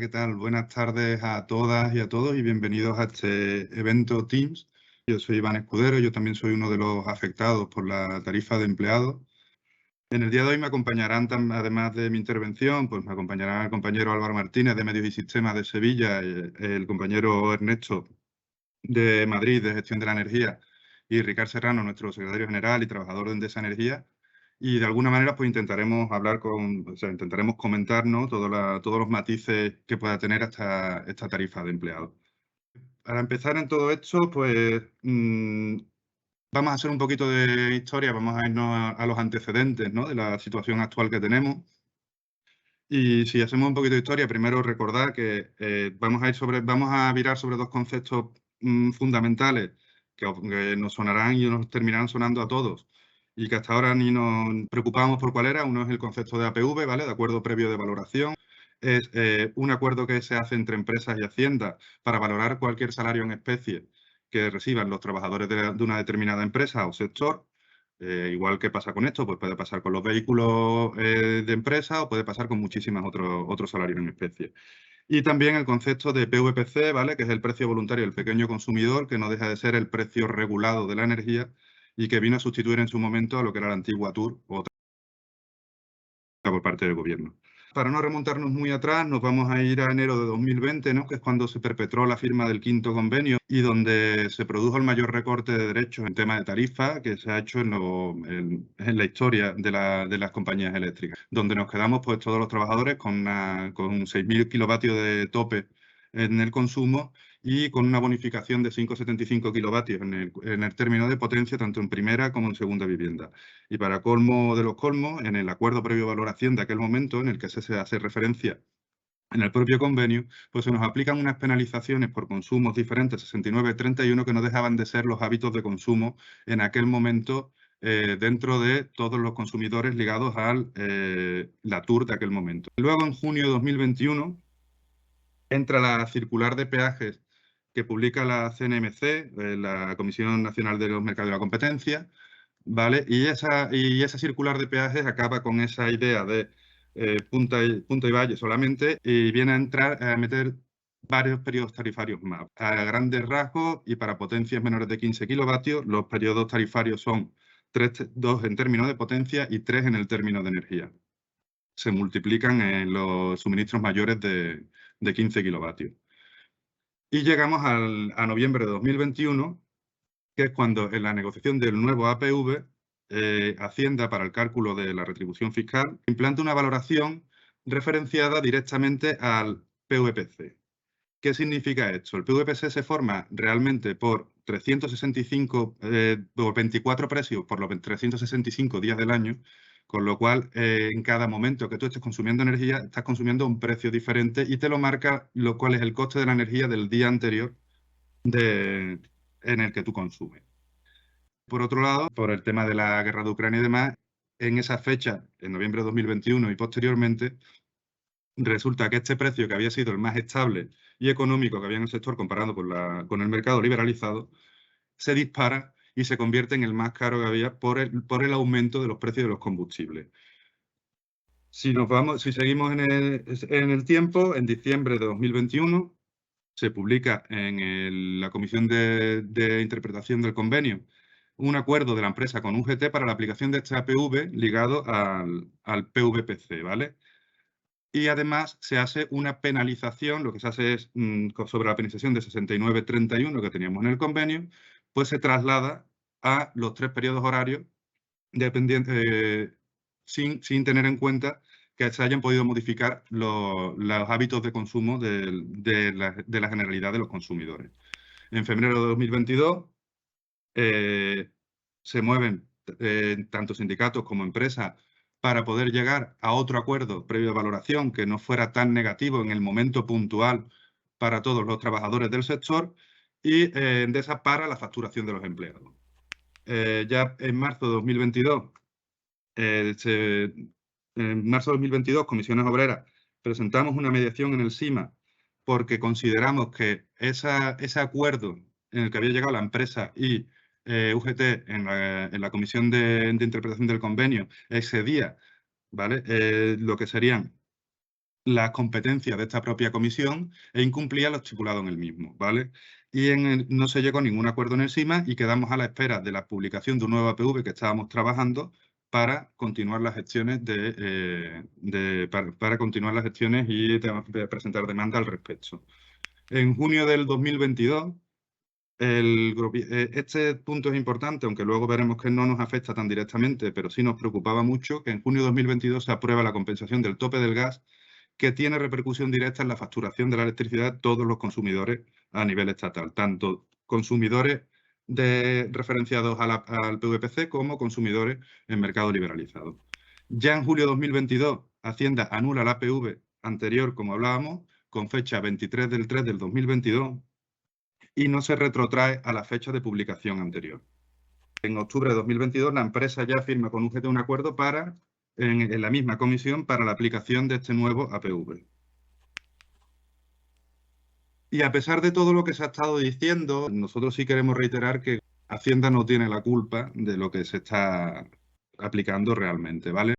¿qué tal? Buenas tardes a todas y a todos y bienvenidos a este evento Teams. Yo soy Iván Escudero, yo también soy uno de los afectados por la tarifa de empleados. En el día de hoy me acompañarán, además de mi intervención, pues me acompañará el compañero Álvaro Martínez de Medios y Sistemas de Sevilla, el compañero Ernesto de Madrid de Gestión de la Energía y Ricard Serrano, nuestro secretario general y trabajador de Endesa Energía. Y de alguna manera pues intentaremos intentaremos comentar, ¿no?, todos los matices que pueda tener esta tarifa de empleados. Para empezar en todo esto, pues vamos a hacer un poquito de historia, vamos a irnos a los antecedentes, ¿no?, de la situación actual que tenemos. Y si hacemos un poquito de historia, primero recordar que vamos a virar sobre dos conceptos fundamentales que nos sonarán y nos terminarán sonando a todos y que hasta ahora ni nos preocupábamos por cuál era. Uno es el concepto de APV, ¿vale? De acuerdo previo de valoración. Es un acuerdo que se hace entre empresas y Hacienda para valorar cualquier salario en especie que reciban los trabajadores de una determinada empresa o sector. Igual que pasa con esto, pues puede pasar con los vehículos de empresa o puede pasar con muchísimos otros salarios en especie. Y también el concepto de PVPC, ¿vale?, que es el precio voluntario del pequeño consumidor, que no deja de ser el precio regulado de la energía y que vino a sustituir en su momento a lo que era la antigua TUR o por parte del gobierno. Para no remontarnos muy atrás, nos vamos a ir a enero de 2020, ¿no?, que es cuando se perpetró la firma del quinto convenio y donde se produjo el mayor recorte de derechos en tema de tarifa que se ha hecho en la historia de las compañías eléctricas, donde nos quedamos pues todos los trabajadores con 6.000 kilovatios de tope en el consumo y con una bonificación de 5,75 kilovatios en el término de potencia, tanto en primera como en segunda vivienda. Y para colmo de los colmos, en el acuerdo previo valoración de aquel momento, en el que se hace referencia en el propio convenio, pues se nos aplican unas penalizaciones por consumos diferentes, 69 y 31, que no dejaban de ser los hábitos de consumo en aquel momento dentro de todos los consumidores ligados a la TUR de aquel momento. Luego, en junio de 2021, entra la circular de peajes que publica la CNMC, la Comisión Nacional de los Mercados y la Competencia, ¿vale? Y esa circular de peajes acaba con esa idea de punta y valle solamente y viene a meter varios periodos tarifarios más. A grandes rasgos y para potencias menores de 15 kilovatios, los periodos tarifarios son 2 en términos de potencia y 3 en el término de energía. Se multiplican en los suministros mayores de 15 kilovatios. Y llegamos a noviembre de 2021, que es cuando en la negociación del nuevo APV, Hacienda, para el cálculo de la retribución fiscal, implanta una valoración referenciada directamente al PVPC. ¿Qué significa esto? El PVPC se forma realmente por 365, por 24 precios por los 365 días del año, con lo cual en cada momento que tú estés consumiendo energía, estás consumiendo un precio diferente y te lo marca lo cual es el coste de la energía del día anterior en el que tú consumes. Por otro lado, por el tema de la guerra de Ucrania y demás, en esa fecha, en noviembre de 2021 y posteriormente, resulta que este precio, que había sido el más estable y económico que había en el sector comparado con el mercado liberalizado, se dispara y se convierte en el más caro que había por el aumento de los precios de los combustibles. Si seguimos en el tiempo, en diciembre de 2021 se publica en la Comisión de Interpretación del Convenio un acuerdo de la empresa con UGT para la aplicación de este APV ligado al PVPC, ¿vale? Y además se hace una penalización, lo que se hace es, sobre la penalización de 69,31 que teníamos en el convenio, pues se traslada a los 3 periodos horarios sin tener en cuenta que se hayan podido modificar los hábitos de consumo de la generalidad de los consumidores. En febrero de 2022 se mueven tanto sindicatos como empresas para poder llegar a otro acuerdo previo de valoración que no fuera tan negativo en el momento puntual para todos los trabajadores del sector y Endesa para la facturación de los empleados. Ya en marzo de 2022, Comisiones Obreras, presentamos una mediación en el SIMA porque consideramos que ese acuerdo en el que había llegado la empresa y UGT en la Comisión de Interpretación del Convenio excedía, ¿vale?, lo que serían las competencias de esta propia comisión e incumplía lo estipulado en el mismo, ¿vale? Y no se llegó a ningún acuerdo en el SIMA y quedamos a la espera de la publicación de un nuevo APV que estábamos trabajando para continuar las gestiones para continuar las gestiones y presentar demanda al respecto. En junio del 2022, este punto es importante, aunque luego veremos que no nos afecta tan directamente, pero sí nos preocupaba mucho, que en junio de 2022 se aprueba la compensación del tope del gas, que tiene repercusión directa en la facturación de la electricidad de todos los consumidores a nivel estatal, tanto consumidores referenciados al PVPC como consumidores en mercado liberalizado. Ya en julio de 2022, Hacienda anula la APV anterior, como hablábamos, con fecha 23 del 3 del 2022, y no se retrotrae a la fecha de publicación anterior. En octubre de 2022, la empresa ya firma con UGT un acuerdo en la misma comisión para la aplicación de este nuevo APV. Y a pesar de todo lo que se ha estado diciendo, nosotros sí queremos reiterar que Hacienda no tiene la culpa de lo que se está aplicando realmente, ¿vale?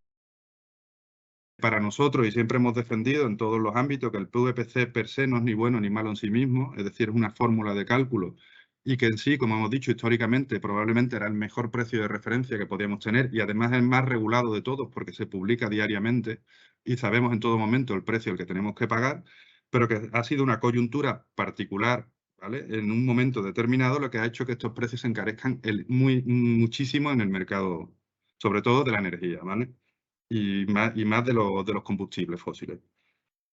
Para nosotros, y siempre hemos defendido en todos los ámbitos, que el PVPC per se no es ni bueno ni malo en sí mismo, es decir, es una fórmula de cálculo y que en sí, como hemos dicho históricamente, probablemente era el mejor precio de referencia que podíamos tener y además es el más regulado de todos porque se publica diariamente y sabemos en todo momento el precio al que tenemos que pagar, pero que ha sido una coyuntura particular, ¿vale? En un momento determinado, lo que ha hecho que estos precios se encarezcan muchísimo en el mercado, sobre todo de la energía, ¿vale? Y más de los combustibles fósiles.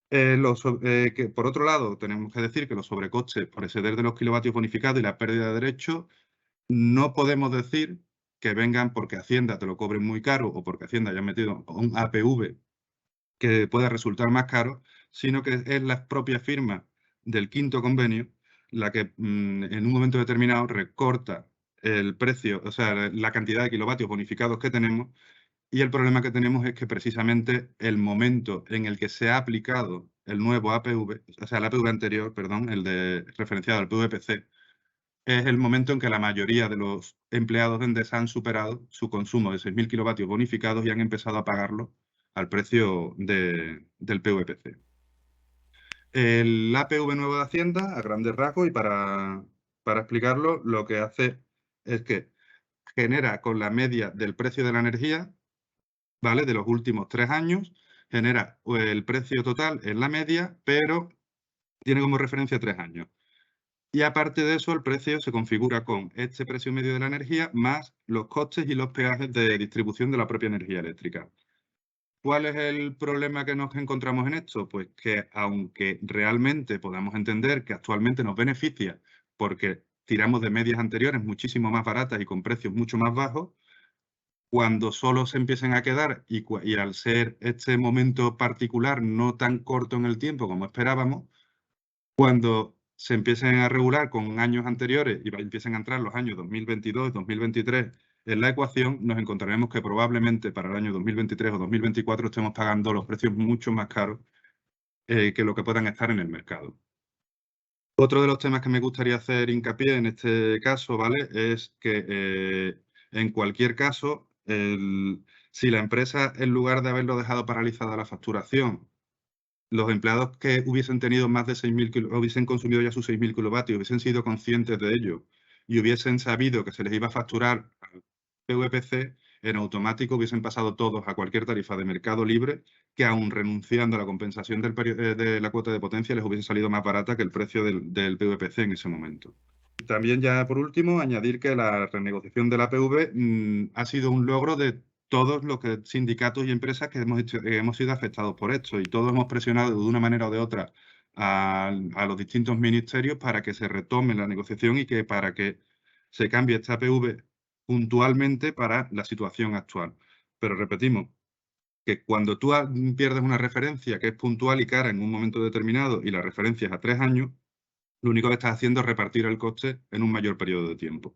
Que por otro lado, tenemos que decir que los sobrecostes por exceder de los kilovatios bonificados y la pérdida de derechos, no podemos decir que vengan porque Hacienda te lo cobre muy caro o porque Hacienda haya metido un APV que pueda resultar más caro, sino que es la propia firma del quinto convenio la que en un momento determinado recorta el precio, o sea, la cantidad de kilovatios bonificados que tenemos. Y el problema que tenemos es que precisamente el momento en el que se ha aplicado el nuevo APV, o sea, el APV anterior, perdón, el de referenciado al PVPC, es el momento en que la mayoría de los empleados de Endesa han superado su consumo de 6.000 kilovatios bonificados y han empezado a pagarlo al precio del PVPC. El APV nuevo de Hacienda, a grandes rasgos, y para explicarlo, lo que hace es que genera con la media del precio de la energía, ¿vale? De los últimos 3 años, genera el precio total en la media, pero tiene como referencia 3 años. Y aparte de eso, el precio se configura con este precio medio de la energía más los costes y los peajes de distribución de la propia energía eléctrica. ¿Cuál es el problema que nos encontramos en esto? Pues que aunque realmente podamos entender que actualmente nos beneficia porque tiramos de medias anteriores muchísimo más baratas y con precios mucho más bajos, cuando solo se empiecen a quedar y al ser este momento particular no tan corto en el tiempo como esperábamos, cuando se empiecen a regular con años anteriores y empiecen a entrar los años 2022, 2023 en la ecuación, nos encontraremos que probablemente para el año 2023 o 2024 estemos pagando los precios mucho más caros que lo que puedan estar en el mercado. Otro de los temas que me gustaría hacer hincapié en este caso, ¿vale? Es que en cualquier caso, si la empresa, en lugar de haberlo dejado paralizada la facturación, los empleados que hubiesen tenido más de 6.000 hubiesen consumido ya sus 6.000 kilovatios, hubiesen sido conscientes de ello y hubiesen sabido que se les iba a facturar al PVPC, en automático hubiesen pasado todos a cualquier tarifa de mercado libre que, aun renunciando a la compensación de la cuota de potencia, les hubiese salido más barata que el precio del PVPC en ese momento. También, ya por último, añadir que la renegociación del APV ha sido un logro de todos los sindicatos y empresas que hemos sido afectados por esto, y todos hemos presionado de una manera o de otra a los distintos ministerios para que se retome la negociación y para que se cambie este APV puntualmente para la situación actual. Pero repetimos que cuando tú pierdes una referencia que es puntual y cara en un momento determinado y la referencia es a 3 años, lo único que estás haciendo es repartir el coste en un mayor periodo de tiempo.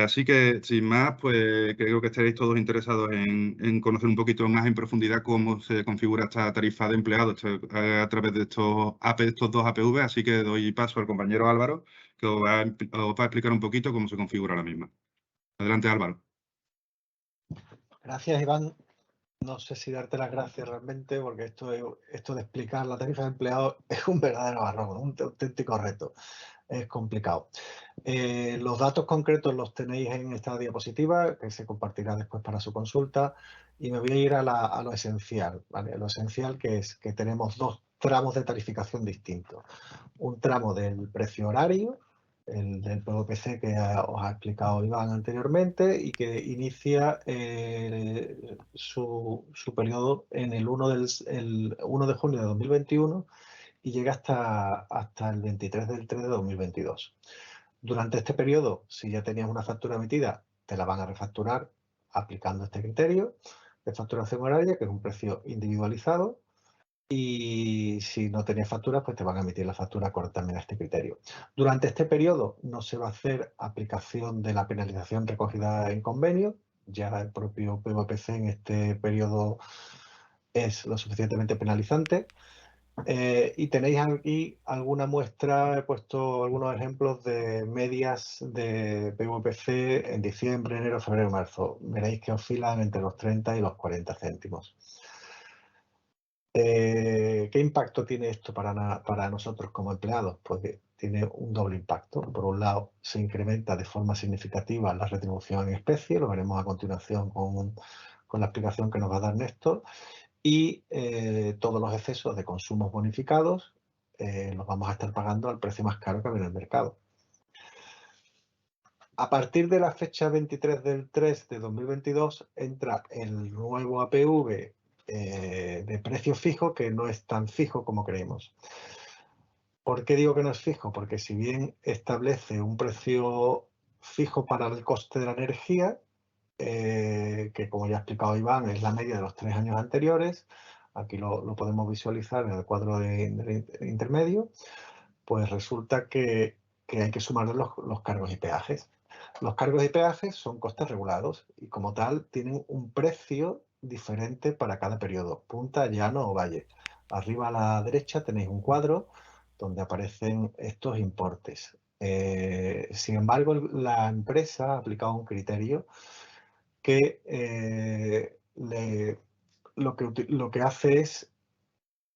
Así que, sin más, pues creo que estaréis todos interesados en conocer un poquito más en profundidad cómo se configura esta tarifa de empleados a través de estos dos APV, así que doy paso al compañero Álvaro, que os va a explicar un poquito cómo se configura la misma. Adelante, Álvaro. Gracias, Iván. No sé si darte las gracias realmente, porque esto de explicar la tarifa de empleados es un verdadero barro, un auténtico reto. Es complicado. Los datos concretos los tenéis en esta diapositiva, que se compartirá después para su consulta, y me voy a ir a lo esencial, ¿vale? Lo esencial que es que tenemos dos tramos de tarificación distintos. Un tramo del precio horario, el del PVPC que os ha explicado Iván anteriormente y que inicia su periodo en el 1 de junio de 2021 y llega hasta el 23 del 3 de 2022. Durante este periodo, si ya tenías una factura emitida, te la van a refacturar aplicando este criterio de facturación horaria, que es un precio individualizado, y si no tenías facturas, pues te van a emitir la factura también a este criterio. Durante este periodo no se va a hacer aplicación de la penalización recogida en convenio, ya el propio PVPC en este periodo es lo suficientemente penalizante. Y tenéis aquí alguna muestra, he puesto algunos ejemplos de medias de PVPC en diciembre, enero, febrero, marzo. Veréis que oscilan entre los 30 y los 40 céntimos. ¿Qué impacto tiene esto para nosotros como empleados? Pues que tiene un doble impacto. Por un lado, se incrementa de forma significativa la retribución en especie, lo veremos a continuación con la explicación que nos va a dar Néstor, y todos los excesos de consumos bonificados los vamos a estar pagando al precio más caro que hay en el mercado. A partir de la fecha 23 del 3 de 2022 entra el nuevo APV de precio fijo, que no es tan fijo como creemos. ¿Por qué digo que no es fijo? Porque si bien establece un precio fijo para el coste de la energía, que como ya ha explicado Iván, es la media de los 3 años anteriores, aquí lo podemos visualizar en el cuadro de intermedio, pues resulta que hay que sumarle los cargos y peajes. Los cargos y peajes son costes regulados y como tal tienen un precio diferente para cada periodo, punta, llano o valle. Arriba a la derecha tenéis un cuadro donde aparecen estos importes. Sin embargo, la empresa ha aplicado un criterio que lo que hace es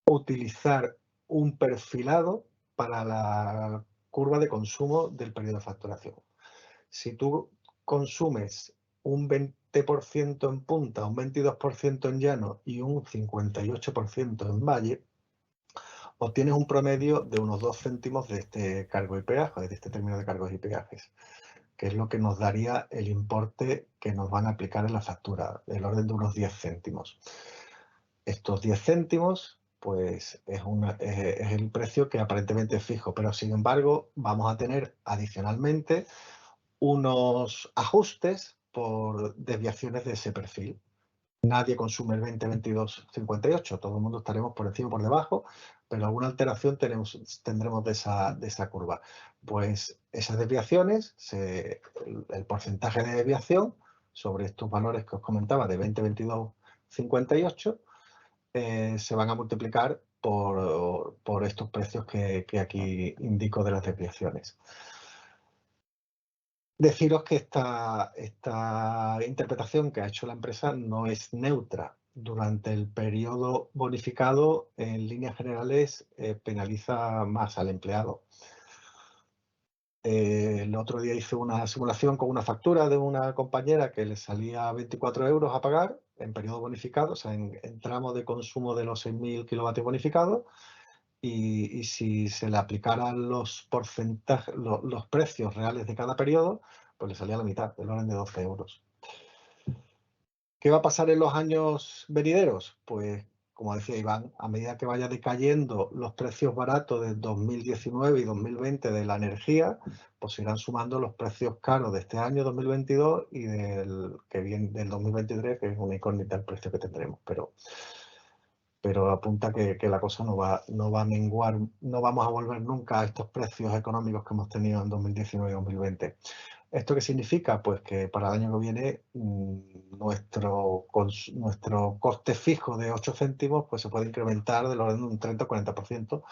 utilizar un perfilado para la curva de consumo del periodo de facturación. Si tú consumes un 20% en punta, un 22% en llano y un 58% en valle, obtienes un promedio de unos 2 céntimos de este cargo y peaje, de este término de cargos y peajes, que es lo que nos daría el importe que nos van a aplicar en la factura, del orden de unos 10 céntimos. Estos 10 céntimos, pues es el precio que aparentemente es fijo, pero sin embargo vamos a tener adicionalmente unos ajustes por desviaciones de ese perfil. Nadie consume el 20, 22, 58, todo el mundo estaremos por encima o por debajo, pero alguna alteración tendremos de esa curva. Pues esas desviaciones, el porcentaje de desviación sobre estos valores que os comentaba de 20, 22, 58, se van a multiplicar por estos precios que aquí indico de las desviaciones. Deciros que esta interpretación que ha hecho la empresa no es neutra. Durante el periodo bonificado, en líneas generales, penaliza más al empleado. El otro día hice una simulación con una factura de una compañera que le salía 24 euros a pagar en periodo bonificado, o sea, en tramo de consumo de los 6.000 kilovatios bonificados, y si se le aplicaran los porcentajes, los precios reales de cada periodo, pues le salía la mitad, del orden de 12 euros. ¿Qué va a pasar en los años venideros? Pues, como decía Iván, a medida que vaya decayendo los precios baratos de 2019 y 2020 de la energía, pues se irán sumando los precios caros de este año 2022 y del 2023, que es una incógnita el precio que tendremos, pero apunta que la cosa no va a menguar, no vamos a volver nunca a estos precios económicos que hemos tenido en 2019 y 2020. ¿Esto qué significa? Pues que para el año que viene nuestro coste fijo de 8 céntimos pues se puede incrementar del orden de un 30 o 40%,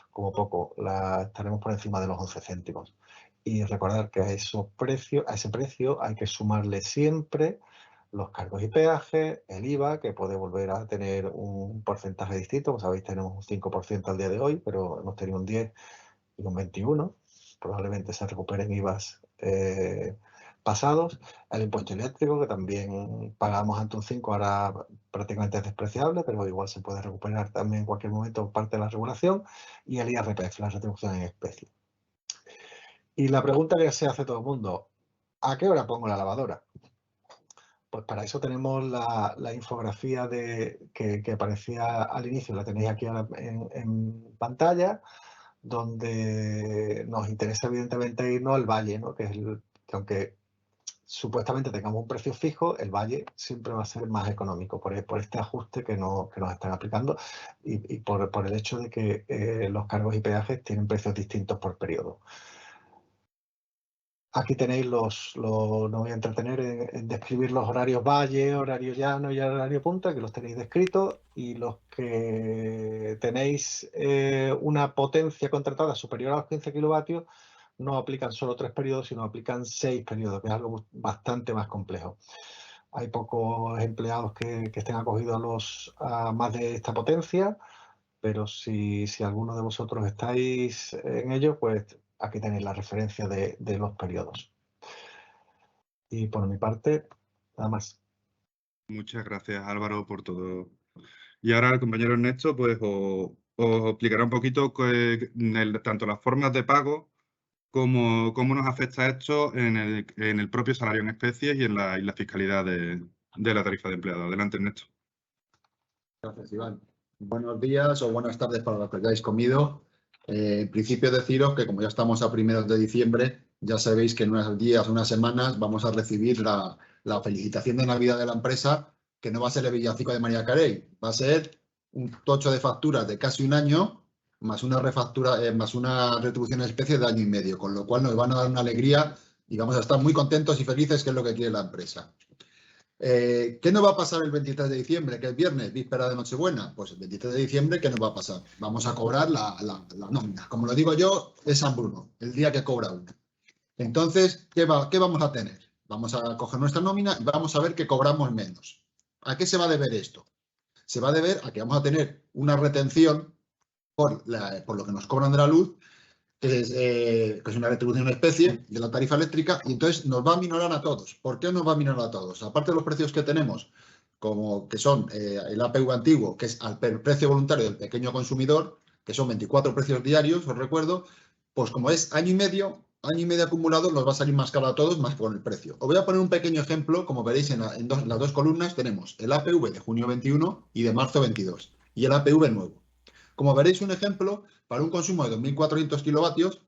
como poco. Estaremos por encima de los 11 céntimos. Y recordar que a ese precio hay que sumarle siempre los cargos y peajes, el IVA, que puede volver a tener un porcentaje distinto. Como sabéis, tenemos un 5% al día de hoy, pero hemos tenido un 10 y un 21. Probablemente se recuperen IVAs pasados. El impuesto eléctrico, que también pagamos ante un 5, ahora prácticamente es despreciable, pero igual se puede recuperar también en cualquier momento parte de la regulación. Y el IRPF, la retribución en especie. Y la pregunta que se hace todo el mundo, ¿a qué hora pongo la lavadora? Pues para eso tenemos la infografía que aparecía al inicio, la tenéis aquí ahora en pantalla, donde nos interesa evidentemente irnos al valle, ¿no? Que aunque supuestamente tengamos un precio fijo, el valle siempre va a ser más económico por este ajuste que nos están aplicando y por el hecho de que los cargos y peajes tienen precios distintos por periodo. Aquí tenéis no voy a entretener en describir los horarios valle, horario llano y horario punta, que los tenéis descritos, y los que tenéis una potencia contratada superior a los 15 kilovatios no aplican solo 3 periodos, sino aplican 6 periodos, que es algo bastante más complejo. Hay pocos empleados que estén acogidos a más de esta potencia, pero si alguno de vosotros estáis en ello, pues aquí tenéis la referencia de los periodos. Y por mi parte, nada más. Muchas gracias, Álvaro, por todo. Y ahora el compañero Ernesto pues os explicará un poquito tanto las formas de pago como cómo nos afecta esto en el propio salario en especies y en la fiscalidad de la tarifa de empleado. Adelante, Ernesto. Gracias, Iván. Buenos días o buenas tardes para los que hayáis comido. En principio deciros que como ya estamos a primeros de diciembre, ya sabéis que en unos días, unas semanas, vamos a recibir la felicitación de Navidad de la empresa, que no va a ser el villancico de María Carey, va a ser un tocho de facturas de casi un año, más una más una retribución en especie de año y medio, con lo cual nos van a dar una alegría y vamos a estar muy contentos y felices, que es lo que quiere la empresa. ¿Qué nos va a pasar el 23 de diciembre, que es viernes, víspera de Nochebuena? Pues el 23 de diciembre, ¿qué nos va a pasar? Vamos a cobrar la nómina. Como lo digo yo, es San Bruno, el día que cobra uno. Entonces, ¿qué vamos a tener? Vamos a coger nuestra nómina y vamos a ver que cobramos menos. ¿A qué se va a deber esto? Se va a deber a que vamos a tener una retención por lo que nos cobran de la luz, que es una retribución en especie de la tarifa eléctrica, y entonces nos va a minorar a todos. ¿Por qué nos va a minorar a todos? Aparte de los precios que tenemos, como que son el APV antiguo, que es al precio voluntario del pequeño consumidor, que son 24 precios diarios, os recuerdo, pues como es año y medio acumulado, nos va a salir más caro a todos, más con el precio. Os voy a poner un pequeño ejemplo. Como veréis en las dos columnas tenemos el APV de junio 21 y de marzo 22, y el APV nuevo. Como veréis un ejemplo, para un consumo de 2.400 kilovatios,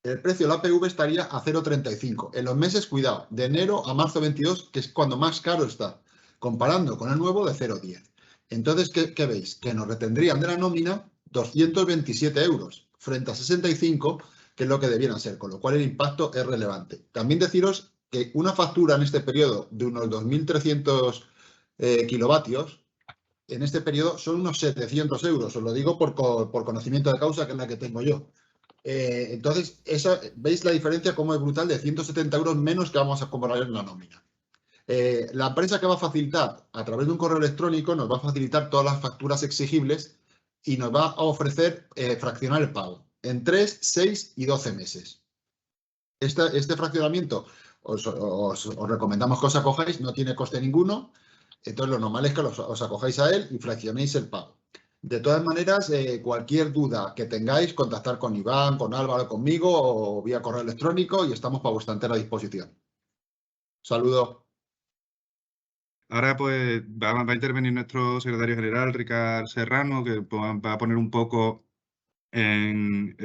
el precio del APV estaría a 0,35. En los meses, cuidado, de enero a marzo 22, que es cuando más caro está, comparando con el nuevo de 0,10. Entonces, ¿qué veis? Que nos retendrían de la nómina 227 euros frente a 65, que es lo que debieran ser, con lo cual el impacto es relevante. También deciros que una factura en este periodo de unos 2.300 kilovatios, en este periodo son unos 700 euros. Os lo digo por conocimiento de causa, que es la que tengo yo. Entonces, ¿veis la diferencia? Cómo es brutal, de 170 euros menos que vamos a cobrar en la nómina. La empresa que va a facilitar, a través de un correo electrónico, nos va a facilitar todas las facturas exigibles y nos va a ofrecer fraccionar el pago en 3, 6 y 12 meses. Este fraccionamiento os recomendamos que os acojáis, no tiene coste ninguno. Entonces, lo normal es que os acojáis a él y fraccionéis el pago. De todas maneras, cualquier duda que tengáis, contactar con Iván, con Álvaro, conmigo o vía correo electrónico, y estamos para vuestra entera disposición. Saludos. Ahora pues va a intervenir nuestro secretario general, Ricard Serrano, que va a poner un poco en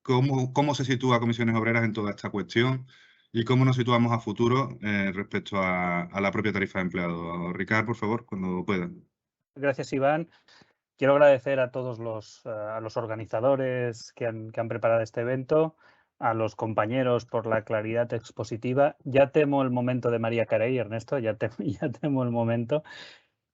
cómo se sitúa Comisiones Obreras en toda esta cuestión y cómo nos situamos a futuro respecto a la propia tarifa de empleado. Ricard, por favor, cuando puedan. Gracias, Iván. Quiero agradecer a todos los organizadores que han preparado este evento, a los compañeros por la claridad expositiva. Ya temo el momento de María Carey, Ernesto, ya temo el momento.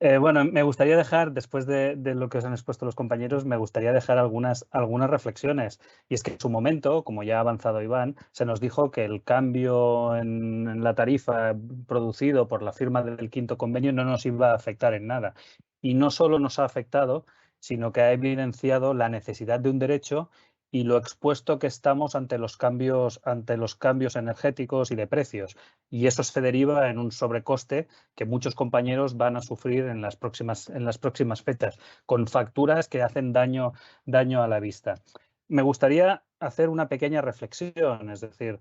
Bueno, me gustaría dejar, después de lo que os han expuesto los compañeros, me gustaría dejar algunas reflexiones. Y es que en su momento, como ya ha avanzado Iván, se nos dijo que el cambio en la tarifa producido por la firma del quinto convenio no nos iba a afectar en nada. Y no solo nos ha afectado, sino que ha evidenciado la necesidad de un derecho y lo expuesto que estamos ante los cambios energéticos y de precios. Y eso se deriva en un sobrecoste que muchos compañeros van a sufrir en las próximas fechas, con facturas que hacen daño a la vista. Me gustaría hacer una pequeña reflexión, es decir,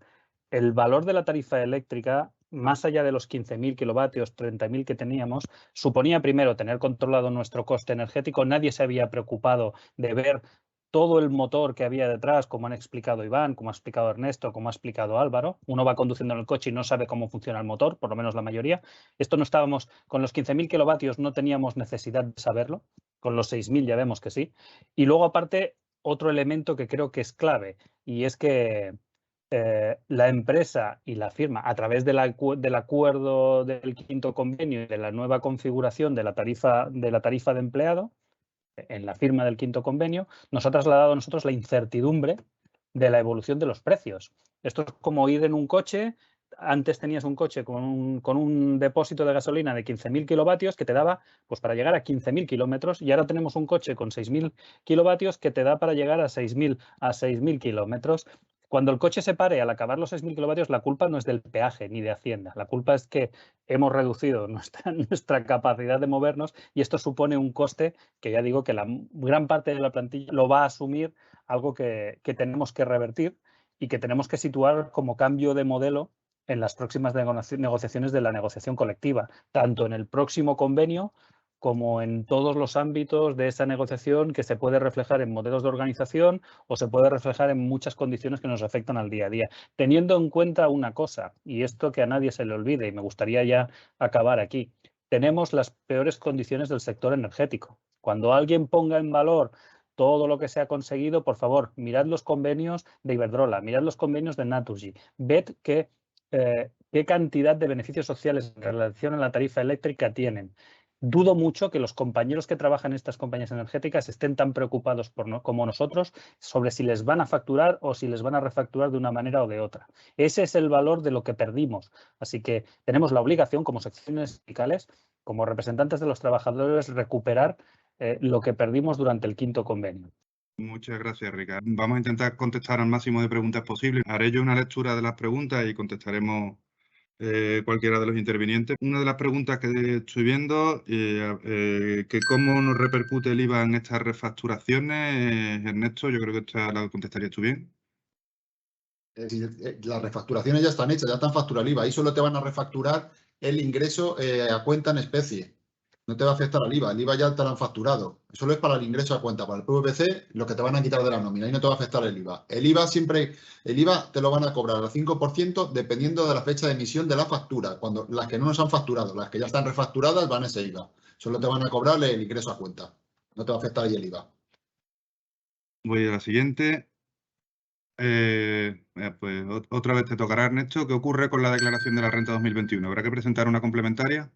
el valor de la tarifa eléctrica, más allá de los 15.000 kilovatios, 30.000 que teníamos, suponía primero tener controlado nuestro coste energético. Nadie se había preocupado de ver todo el motor que había detrás, como han explicado Iván, como ha explicado Ernesto, como ha explicado Álvaro. Uno va conduciendo en el coche y no sabe cómo funciona el motor, por lo menos la mayoría. Esto no estábamos, con los 15.000 kilovatios no teníamos necesidad de saberlo, con los 6.000 ya vemos que sí. Y luego, aparte, otro elemento que creo que es clave, y es que la empresa y la firma, a través del acuerdo del quinto convenio y de la nueva configuración de la tarifa de empleado, en la firma del quinto convenio, nos ha trasladado a nosotros la incertidumbre de la evolución de los precios. Esto es como ir en un coche. Antes tenías un coche con un depósito de gasolina de 15.000 kilovatios que te daba pues, para llegar a 15.000 kilómetros, y ahora tenemos un coche con 6.000 kilovatios que te da para llegar a 6.000 kilómetros. Cuando el coche se pare al acabar los 6.000 kilovatios, la culpa no es del peaje ni de Hacienda. La culpa es que hemos reducido nuestra capacidad de movernos, y esto supone un coste que ya digo que la gran parte de la plantilla lo va a asumir, algo que tenemos que revertir y que tenemos que situar como cambio de modelo en las próximas negociaciones de la negociación colectiva, tanto en el próximo convenio como en todos los ámbitos de esa negociación, que se puede reflejar en modelos de organización o se puede reflejar en muchas condiciones que nos afectan al día a día. Teniendo en cuenta una cosa, y esto que a nadie se le olvide, y me gustaría ya acabar aquí, tenemos las peores condiciones del sector energético. Cuando alguien ponga en valor todo lo que se ha conseguido, por favor, mirad los convenios de Iberdrola, mirad los convenios de Naturgy, ved qué cantidad de beneficios sociales en relación a la tarifa eléctrica tienen. Dudo mucho que los compañeros que trabajan en estas compañías energéticas estén tan preocupados como nosotros sobre si les van a facturar o si les van a refacturar de una manera o de otra. Ese es el valor de lo que perdimos. Así que tenemos la obligación, como secciones sindicales, como representantes de los trabajadores, recuperar lo que perdimos durante el quinto convenio. Muchas gracias, Ricardo. Vamos a intentar contestar al máximo de preguntas posibles. Haré yo una lectura de las preguntas y contestaremos cualquiera de los intervinientes. Una de las preguntas que estoy viendo, que cómo nos repercute el IVA en estas refacturaciones, Ernesto, yo creo que esta la contestarías tú bien. Las refacturaciones ya están hechas, ya están facturadas el IVA. Ahí solo te van a refacturar el ingreso a cuenta en especie. No te va a afectar al IVA. El IVA ya te lo han facturado. Solo es para el ingreso a cuenta. Para el PVC, lo que te van a quitar de la nómina. Ahí no te va a afectar el IVA. El IVA te lo van a cobrar al 5% dependiendo de la fecha de emisión de la factura. Cuando las que no nos han facturado, las que ya están refacturadas, van ese IVA. Solo te van a cobrar el ingreso a cuenta. No te va a afectar ahí el IVA. Voy a la siguiente. Pues otra vez te tocará, Ernesto. ¿Qué ocurre con la declaración de la renta 2021? ¿Habrá que presentar una complementaria?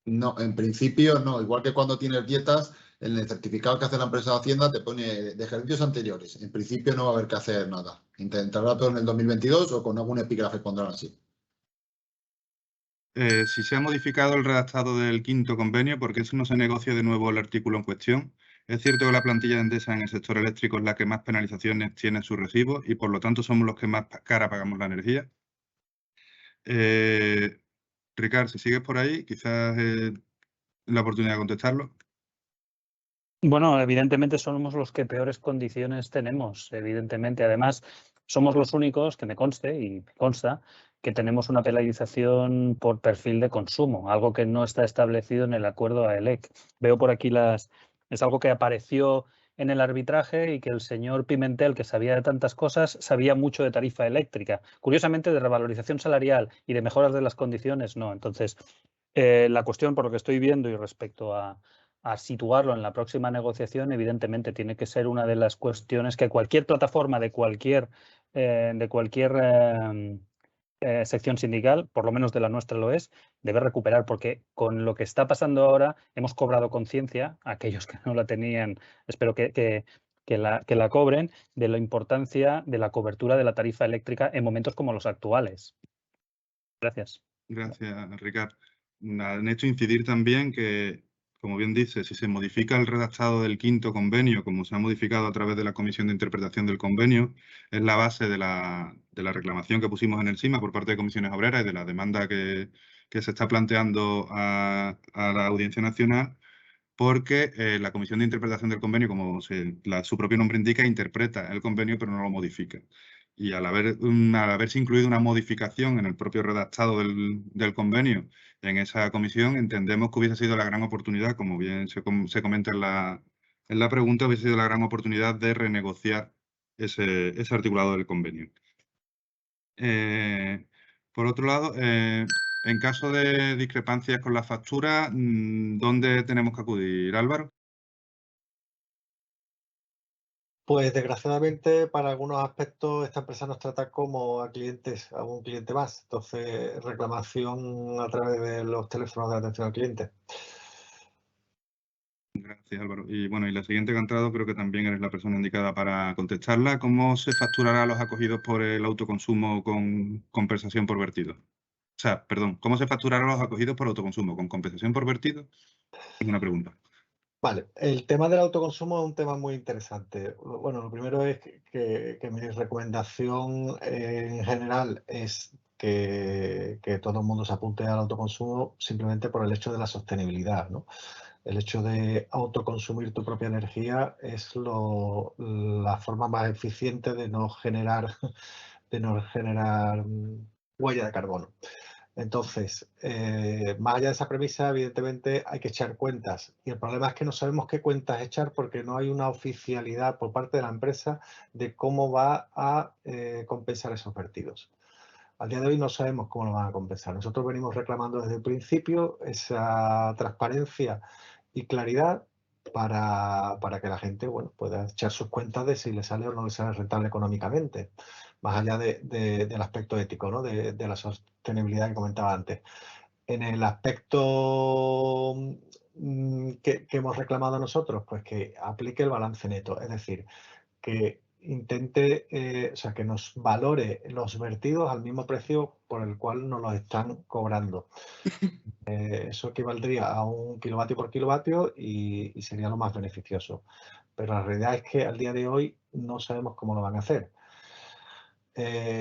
No, en principio no. Igual que cuando tienes dietas, en el certificado que hace la empresa de Hacienda te pone de ejercicios anteriores. En principio no va a haber que hacer nada. Intentará todo en el 2022 o con algún epígrafe pondrán así. Si se ha modificado el redactado del quinto convenio, ¿por qué eso no se negocia de nuevo el artículo en cuestión? Es cierto que la plantilla de Endesa en el sector eléctrico es la que más penalizaciones tiene en sus recibos y por lo tanto somos los que más cara pagamos la energía. Ricardo, si sigues por ahí, quizás la oportunidad de contestarlo. Bueno, evidentemente somos los que peores condiciones tenemos, evidentemente. Además, somos los únicos, que me conste y me consta, que tenemos una penalización por perfil de consumo, algo que no está establecido en el acuerdo AELEC. Veo por aquí es algo que apareció en el arbitraje y que el señor Pimentel, que sabía de tantas cosas, sabía mucho de tarifa eléctrica. Curiosamente, de revalorización salarial y de mejoras de las condiciones, no. Entonces, la cuestión, por lo que estoy viendo y respecto a situarlo en la próxima negociación, evidentemente tiene que ser una de las cuestiones que cualquier plataforma de cualquier sección sindical, por lo menos de la nuestra lo es, debe recuperar, porque con lo que está pasando ahora hemos cobrado conciencia, aquellos que no la tenían, espero que la cobren, de la importancia de la cobertura de la tarifa eléctrica en momentos como los actuales. Gracias. Gracias, Ricard. Han hecho incidir también que, como bien dice, si se modifica el redactado del 5º convenio, como se ha modificado a través de la Comisión de Interpretación del Convenio, es la base de la reclamación que pusimos en el SIMA por parte de Comisiones Obreras y de la demanda que se está planteando a la Audiencia Nacional, porque la Comisión de Interpretación del Convenio, como su propio nombre indica, interpreta el convenio pero no lo modifica. Y al haberse incluido una modificación en el propio redactado del convenio en esa comisión, entendemos que hubiese sido la gran oportunidad, como bien se comenta en la pregunta, hubiese sido la gran oportunidad de renegociar ese articulado del convenio. Por otro lado, en caso de discrepancias con la factura, ¿dónde tenemos que acudir, Álvaro? Pues desgraciadamente para algunos aspectos esta empresa nos trata como a clientes, a un cliente más. Entonces, reclamación a través de los teléfonos de atención al cliente. Gracias, Álvaro. Y bueno, y la siguiente que ha entrado, creo que también eres la persona indicada para contestarla. ¿Cómo se facturará a los acogidos por el autoconsumo con compensación por vertido? O sea, perdón, ¿cómo se facturará a los acogidos por autoconsumo con compensación por vertido? Es una pregunta. Vale, el tema del autoconsumo es un tema muy interesante. Bueno, lo primero es que mi recomendación en general es que todo el mundo se apunte al autoconsumo simplemente por el hecho de la sostenibilidad, ¿no? El hecho de autoconsumir tu propia energía es la forma más eficiente de no generar huella de carbono. Entonces, más allá de esa premisa, evidentemente hay que echar cuentas. Y el problema es que no sabemos qué cuentas echar porque no hay una oficialidad por parte de la empresa de cómo va a compensar esos vertidos. Al día de hoy no sabemos cómo lo van a compensar. Nosotros venimos reclamando desde el principio esa transparencia y claridad para que la gente pueda echar sus cuentas de si le sale o no le sale rentable económicamente, más allá del aspecto ético, ¿no? de la sostenibilidad que comentaba antes. En el aspecto que hemos reclamado nosotros, pues que aplique el balance neto, es decir, que intente, o sea, que nos valore los vertidos al mismo precio por el cual nos los están cobrando. Eso equivaldría a 1 kilovatio por kilovatio y sería lo más beneficioso. Pero la realidad es que al día de hoy no sabemos cómo lo van a hacer.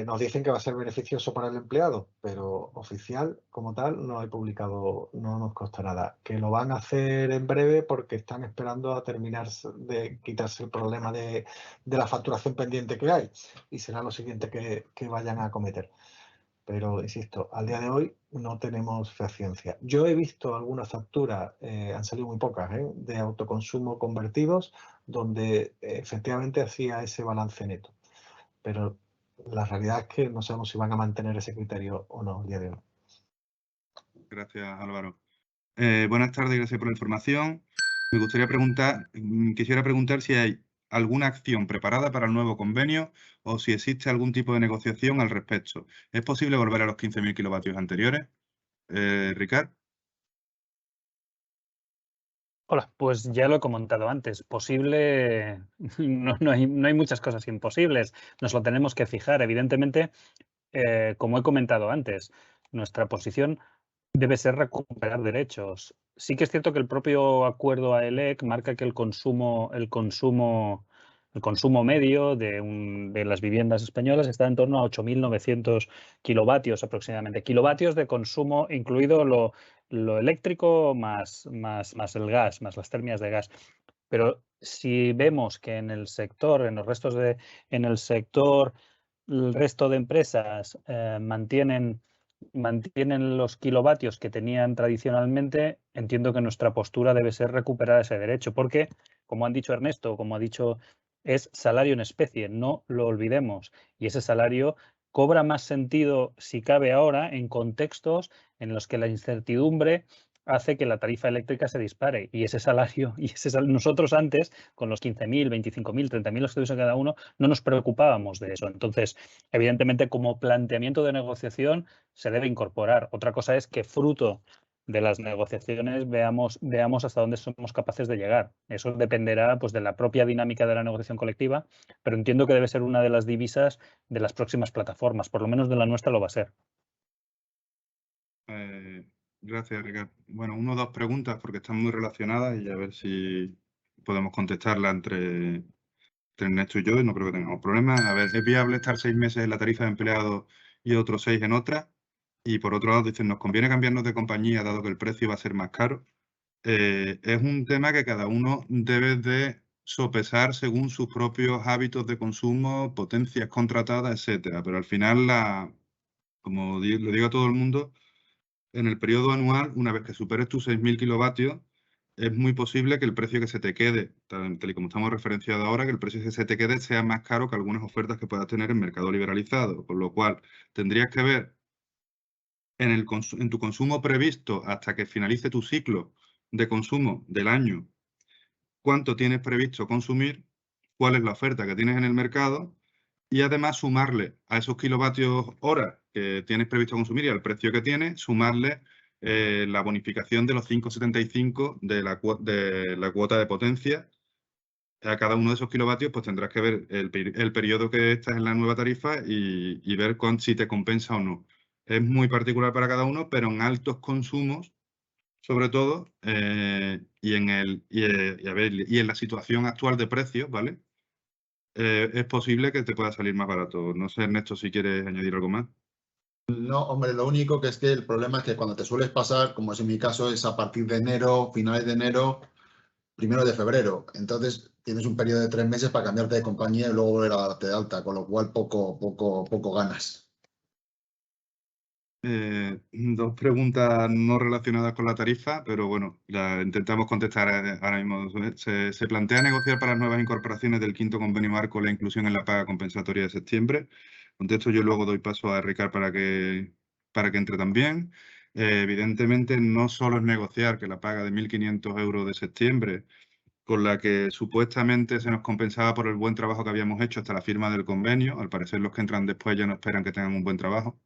Nos dicen que va a ser beneficioso para el empleado, pero oficial como tal no hay publicado, no nos consta nada. Que lo van a hacer en breve porque están esperando a terminar de quitarse el problema de la facturación pendiente que hay y será lo siguiente que vayan a acometer. Pero, insisto, al día de hoy no tenemos ciencia. Yo he visto algunas facturas, han salido muy pocas, de autoconsumo convertidos, donde efectivamente hacía ese balance neto. Pero la realidad es que no sabemos si van a mantener ese criterio o no el día de hoy. Gracias, Álvaro. Buenas tardes, gracias por la información. Me gustaría quisiera preguntar si hay alguna acción preparada para el nuevo convenio o si existe algún tipo de negociación al respecto. ¿Es posible volver a los 15.000 kilovatios anteriores? Ricard. Hola, pues ya lo he comentado antes. Posible, no hay muchas cosas imposibles. Nos lo tenemos que fijar. Evidentemente, como he comentado antes, nuestra posición debe ser recuperar derechos. Sí que es cierto que el propio acuerdo AELEC marca que el consumo medio de las viviendas españolas está en torno a 8.900 kilovatios aproximadamente. Kilovatios de consumo, incluido lo eléctrico más el gas, más las termias de gas. Pero si vemos que en el sector, en el sector, el resto de empresas mantienen los kilovatios que tenían tradicionalmente, entiendo que nuestra postura debe ser recuperar ese derecho, porque, como han dicho Ernesto, como ha dicho, es salario en especie, no lo olvidemos. Y ese salario cobra más sentido, si cabe ahora, en contextos en los que la incertidumbre hace que la tarifa eléctrica se dispare y ese salario, nosotros antes, con los 15.000, 25.000, 30.000 estudios a cada uno, no nos preocupábamos de eso. Entonces, evidentemente, como planteamiento de negociación se debe incorporar. Otra cosa es que fruto de las negociaciones veamos hasta dónde somos capaces de llegar. Eso dependerá pues, de la propia dinámica de la negociación colectiva, pero entiendo que debe ser una de las divisas de las próximas plataformas, por lo menos de la nuestra lo va a ser. Gracias, Ricardo. Bueno, 1 o 2 preguntas porque están muy relacionadas y a ver si podemos contestarla entre Ernesto y yo, y no creo que tengamos problemas. A ver, ¿es viable estar 6 meses en la tarifa de empleados y otros 6 en otra? Y por otro lado, dicen, ¿nos conviene cambiarnos de compañía dado que el precio va a ser más caro? Es un tema que cada uno debe de sopesar según sus propios hábitos de consumo, potencias contratadas, etcétera. Pero al final, como lo digo a todo el mundo, en el periodo anual, una vez que superes tus 6.000 kilovatios, es muy posible que el precio que se te quede, tal y como estamos referenciados ahora, que el precio que se te quede sea más caro que algunas ofertas que puedas tener en mercado liberalizado. Con lo cual, tendrías que ver en tu consumo previsto hasta que finalice tu ciclo de consumo del año, cuánto tienes previsto consumir, cuál es la oferta que tienes en el mercado y además sumarle a esos kilovatios hora que tienes previsto consumir y al precio que tienes, sumarle la bonificación de los 5,75 de la cuota de potencia. A cada uno de esos kilovatios pues tendrás que ver el periodo que estás en la nueva tarifa y ver si te compensa o no. Es muy particular para cada uno, pero en altos consumos, sobre todo, y en la situación actual de precios, ¿vale? Es posible que te pueda salir más barato. No sé, Ernesto, si quieres añadir algo más. No, hombre, lo único que es que el problema es que cuando te sueles pasar, como es en mi caso, es a partir de enero, finales de enero, 1 de febrero. Entonces tienes un periodo de 3 meses para cambiarte de compañía y luego volver a darte de alta, con lo cual poco ganas. 2 preguntas no relacionadas con la tarifa, pero bueno, la intentamos contestar ahora mismo. ¿Se plantea negociar para las nuevas incorporaciones del 5º convenio marco la inclusión en la paga compensatoria de septiembre? Contesto yo, luego doy paso a Ricard para que entre también. Evidentemente, no solo es negociar que la paga de 1.500 euros de septiembre, con la que supuestamente se nos compensaba por el buen trabajo que habíamos hecho hasta la firma del convenio. Al parecer, los que entran después ya no esperan que tengan un buen trabajo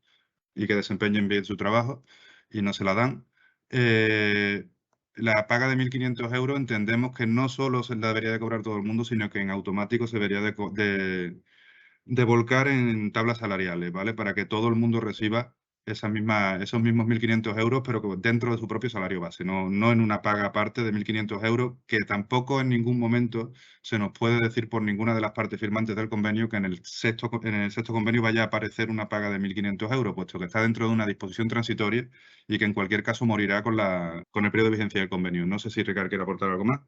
y que desempeñen bien su trabajo y no se la dan. La paga de 1.500 euros entendemos que no solo se la debería de cobrar todo el mundo, sino que en automático se debería de volcar en tablas salariales, ¿vale? Para que todo el mundo reciba esos mismos 1.500 euros, pero dentro de su propio salario base, no en una paga aparte de 1.500 euros, que tampoco en ningún momento se nos puede decir por ninguna de las partes firmantes del convenio que en el sexto convenio vaya a aparecer una paga de 1.500 euros, puesto que está dentro de una disposición transitoria y que en cualquier caso morirá con el periodo de vigencia del convenio. No sé si Ricard quiere aportar algo más.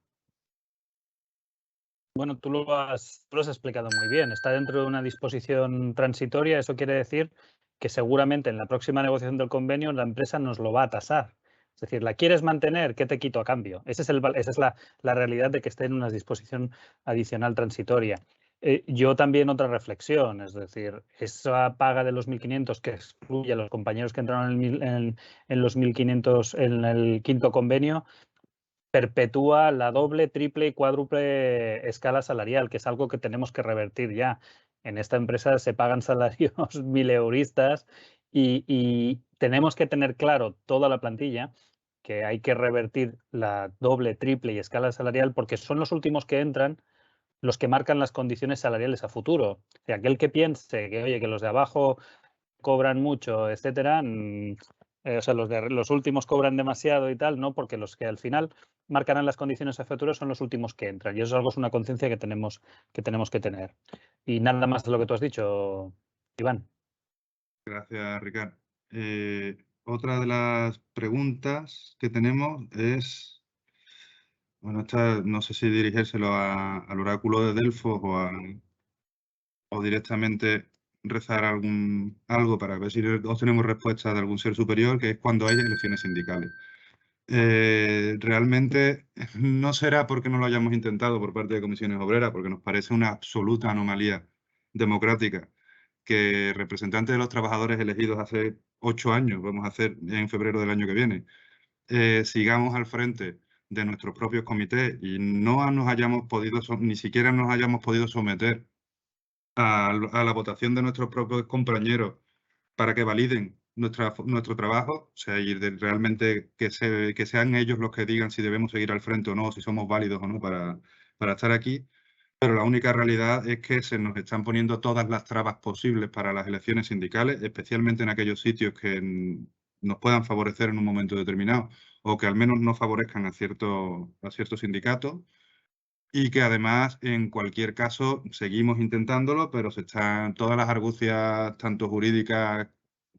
Bueno, tú lo has explicado muy bien. Está dentro de una disposición transitoria. Eso quiere decir que seguramente en la próxima negociación del convenio la empresa nos lo va a tasar. Es decir, ¿la quieres mantener? ¿Qué te quito a cambio? Esa es la realidad de que esté en una disposición adicional transitoria. Yo también otra reflexión, es decir, esa paga de los 1.500 que excluye a los compañeros que entraron en los 1.500 en el 5º convenio, perpetúa la doble, triple y cuádruple escala salarial, que es algo que tenemos que revertir ya. En esta empresa se pagan salarios 1.000euristas y tenemos que tener claro toda la plantilla que hay que revertir la doble, triple y escala salarial porque son los últimos que entran los que marcan las condiciones salariales a futuro. O sea, aquel que piense que, oye, que los de abajo cobran mucho, etcétera, o sea, los últimos cobran demasiado y tal, no, porque los que al final marcarán las condiciones a futuro son los últimos que entran. Y eso es algo, es una conciencia que tenemos que tener. Y nada más de lo que tú has dicho, Iván. Gracias, Ricard. Otra de las preguntas que tenemos es, bueno, esta no sé si dirigírselo al oráculo de Delfos o directamente rezar algo para ver si obtenemos respuesta de algún ser superior, que es cuando hay elecciones sindicales. Realmente no será porque no lo hayamos intentado por parte de comisiones obreras, porque nos parece una absoluta anomalía democrática que representantes de los trabajadores elegidos hace 8 años, vamos a hacer en febrero del año que viene, sigamos al frente de nuestros propios comités y no nos hayamos podido, ni siquiera nos hayamos podido someter a la votación de nuestros propios compañeros para que validen nuestro trabajo, o sea, y realmente que sean ellos los que digan si debemos seguir al frente o no, si somos válidos o no para estar aquí. Pero la única realidad es que se nos están poniendo todas las trabas posibles para las elecciones sindicales, especialmente en aquellos sitios que nos puedan favorecer en un momento determinado o que al menos no favorezcan a ciertos sindicatos. Y que además, en cualquier caso, seguimos intentándolo, pero se están todas las argucias, tanto jurídicas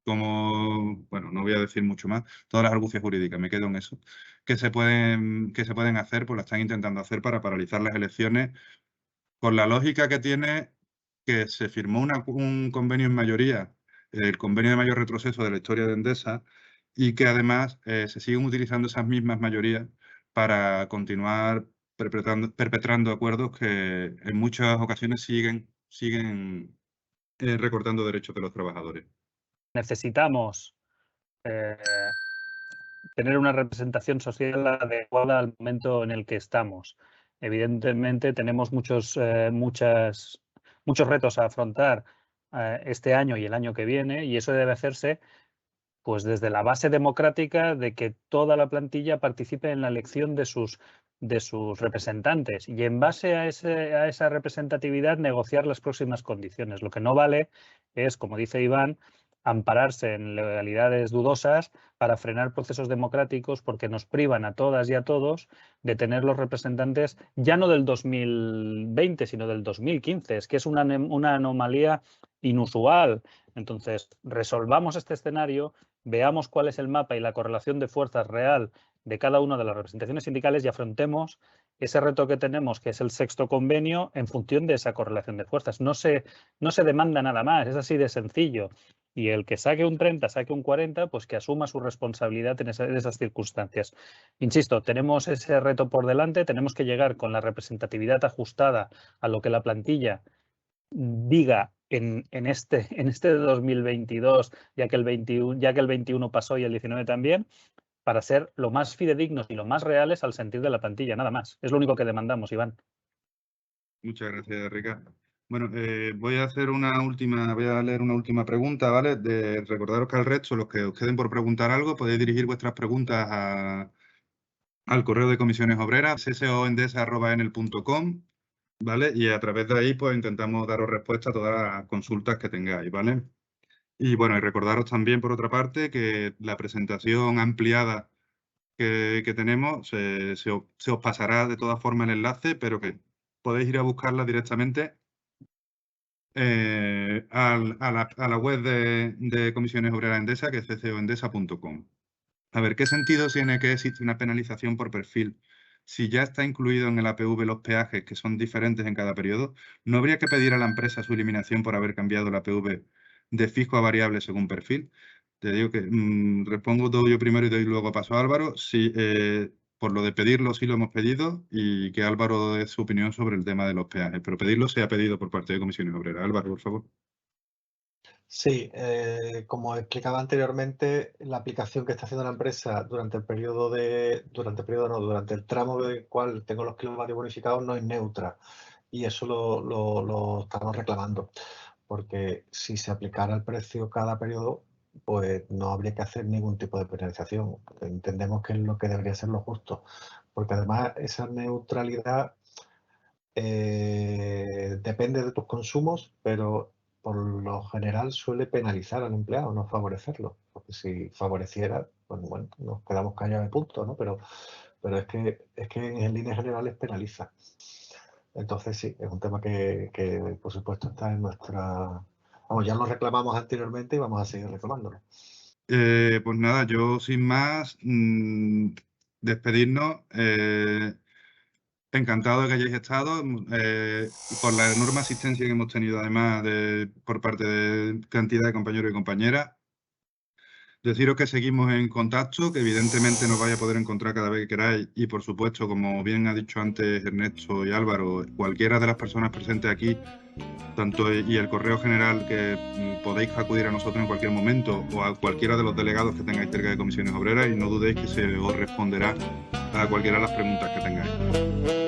como, bueno, no voy a decir mucho más, todas las argucias jurídicas, me quedo en eso, que se pueden hacer, pues la están intentando hacer para paralizar las elecciones, con la lógica que tiene que se firmó un convenio en mayoría, el convenio de mayor retroceso de la historia de Endesa, y que además se siguen utilizando esas mismas mayorías para continuar perpetrando acuerdos que en muchas ocasiones siguen recortando derechos de los trabajadores. Necesitamos tener una representación social adecuada al momento en el que estamos. Evidentemente tenemos muchos retos a afrontar este año y el año que viene, y eso debe hacerse pues desde la base democrática de que toda la plantilla participe en la elección de sus representantes y en base a esa representatividad negociar las próximas condiciones. Lo que no vale es, como dice Iván, ampararse en legalidades dudosas para frenar procesos democráticos porque nos privan a todas y a todos de tener los representantes ya no del 2020, sino del 2015. Es que es una anomalía inusual. Entonces, resolvamos este escenario, veamos cuál es el mapa y la correlación de fuerzas real de cada una de las representaciones sindicales y afrontemos ese reto que tenemos, que es el sexto convenio, en función de esa correlación de fuerzas. No se demanda nada más, es así de sencillo. Y el que saque un 30, saque un 40, pues que asuma su responsabilidad en esas circunstancias. Insisto, tenemos ese reto por delante, tenemos que llegar con la representatividad ajustada a lo que la plantilla diga en este 2022, ya que el 21 pasó y el 19 también, para ser lo más fidedignos y lo más reales al sentir de la plantilla, nada más. Es lo único que demandamos, Iván. Muchas gracias, Ricardo. Bueno, voy a leer una última pregunta, ¿vale? Recordaros que al resto, los que os queden por preguntar algo, podéis dirigir vuestras preguntas al correo de Comisiones Obreras, soendesa@enel.com, ¿vale? Y a través de ahí, pues intentamos daros respuesta a todas las consultas que tengáis, ¿vale? Y bueno, y recordaros también, por otra parte, que la presentación ampliada que tenemos se os pasará de todas formas el enlace, pero que podéis ir a buscarla directamente a la web de Comisiones Obreras Endesa, que es ccoendesa.com. A ver, ¿qué sentido tiene que existe una penalización por perfil? Si ya está incluido en el APV los peajes, que son diferentes en cada periodo, ¿no habría que pedir a la empresa su eliminación por haber cambiado el APV de fijo a variable según perfil? Te digo que respondo todo yo primero y doy luego paso a Álvaro. Sí, por lo de pedirlo sí lo hemos pedido y que Álvaro dé su opinión sobre el tema de los peajes, pero pedirlo se ha pedido por parte de Comisiones Obreras. Álvaro, por favor. Sí, como explicaba anteriormente, la aplicación que está haciendo la empresa durante el tramo del cual tengo los kilovatios bonificados no es neutra, y eso lo estamos reclamando, porque si se aplicara el precio cada periodo, pues no habría que hacer ningún tipo de penalización. Entendemos que es lo que debería ser lo justo, porque además esa neutralidad depende de tus consumos, pero por lo general suele penalizar al empleado, no favorecerlo, porque si favoreciera, pues bueno, nos quedamos callados de punto, ¿no? Pero es que en líneas generales penaliza. Entonces sí, es un tema que por supuesto está en nuestra... Vamos, ya lo reclamamos anteriormente y vamos a seguir reclamándolo. Pues nada, yo sin más, despedirnos. Encantado de que hayáis estado, por la enorme asistencia que hemos tenido además por parte de cantidad de compañeros y compañeras. Deciros que seguimos en contacto, que evidentemente nos vais a poder encontrar cada vez que queráis y por supuesto, como bien ha dicho antes Ernesto y Álvaro, cualquiera de las personas presentes aquí y el correo general que podéis acudir a nosotros en cualquier momento o a cualquiera de los delegados que tengáis cerca de Comisiones Obreras, y no dudéis que se os responderá a cualquiera de las preguntas que tengáis.